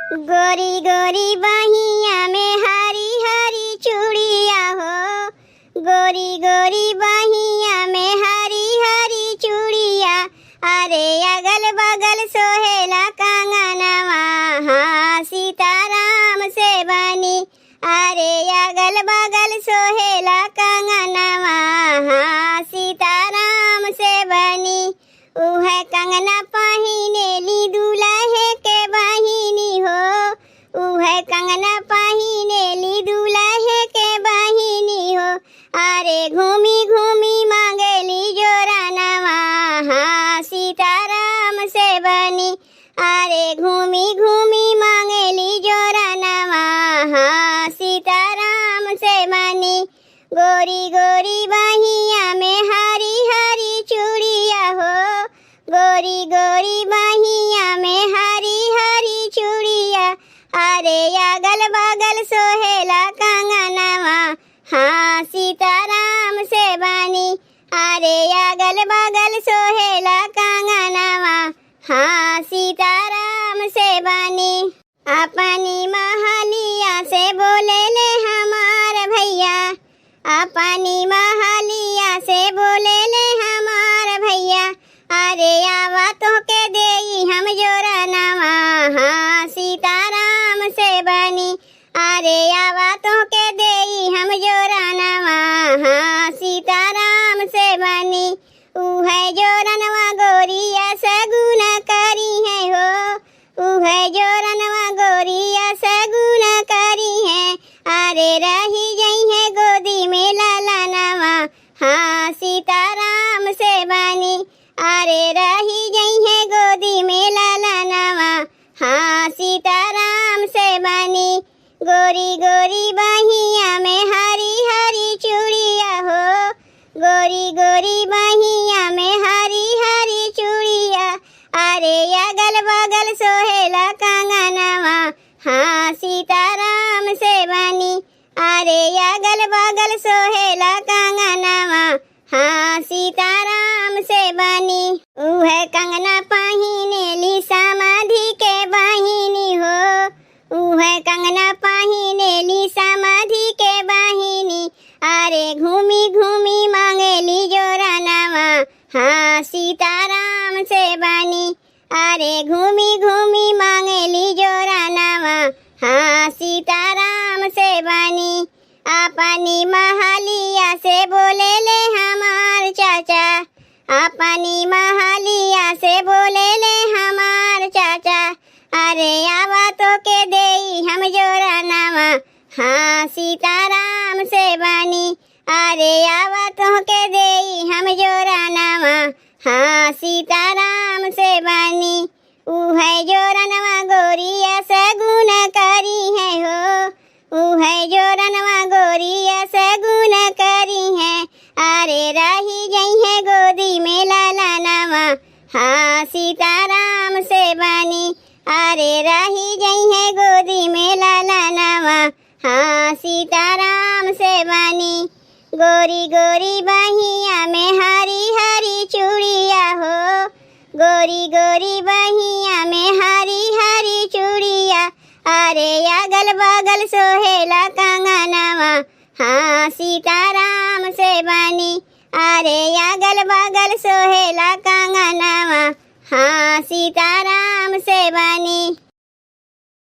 गोरी गोरी बहिया में हरी हरी चूड़िया हो। गोरी गोरी बहिया में हरी हरी चूड़िया। अरे अगल बगल सोहेला कंगनवा, हाँ सीताराम से बनी। अरे अगल बगल सोहेला कंगनवा, हाँ सीताराम से बनी। उह कंगना पहिनेली दूल्हे के बहिनी हो। उह कंगना पहिनेली दूल्हे के बहिनी हो। अरे घूमी घूमी मांगेली जोरानवा, हाँ सीताराम से बनी। अरे घूमी घूमी मांगेली जोरानवा, हाँ सीताराम से बनी। गोरी गोरी बहिया में हरी हरी चूड़िया हो। गोरी गोरी बहिया में हरी हरी चूड़िया। अरे अगल बगल सोहेला कंगनवा, हाँ सीताराम से बनी। अरे अगल बगल सोहेला कंगनवा, हाँ सीताराम से बनी। अपनी महलिया से बोले ले हमार भैया। अपनी महलिया से बोले ले हमार भैया। अरे आवा तो के देई हम जोरानवा, हाँ सीताराम से बनी। अरे आवा तो के देई हम जोरानवा, हाँ सीताराम से बनी। उह जोरनवा गोरिया सगुन करी है हो। उह जोरनवा गोरिया सगुन करी है। अरे रही गई है गोदी में लालनवा, हाँ सीताराम से बनी। अरे रही गई है गोदी में लालनवा, हाँ सीताराम से बनी। गोरी गोरी बहिया में हरी हरी चूड़िया हो। गोरी गोरी बहिया में हरी हरी चूड़िया। अरे अगल बगल सोहेला कंगनवा, हाँ सीताराम से बनी। अरे अगल बगल सोहेला कंगनवा, हाँ सीताराम से बनी। उह कंगना पहिनेली समाधि के बहिनी हो। उह कंगना पहिनेली समाधि के बहिनी। अरे घूमी घूमी मांगेली जोरानवा, हाँ सीताराम से बनी। अरे घूमी घूमी मांगेली जोरानवा, हाँ सीताराम से बनी। अपनी महलिया से बोले ले हमार चाचा। अपनी महलिया से बोले ले हमार चाचा। अरे आवा तो के देई हम जोरानवा, हाँ सीताराम से बनी। अरे आवा तो के देई हम जोरानवा, हाँ सीताराम से बनी। उह जोरनवा गोरिया सगुन करी है हो। उह जोरनवा गोरिया सगुन करी है। अरे रही गई है गोदी में लालनवा, हाँ सीताराम से बनी। अरे रही गई है गोदी में लालनवा, हाँ सीताराम से बनी। गोरी गोरी बहिया में हरी हरी चूड़िया हो। गोरी गोरी बहिया में हरी हरी चूड़िया। अरे अगल बगल सोहेला कंगनवा, हाँ सीताराम से बनी। अरे अगल बगल सोहेला कंगनवा, हाँ सीताराम से बनी।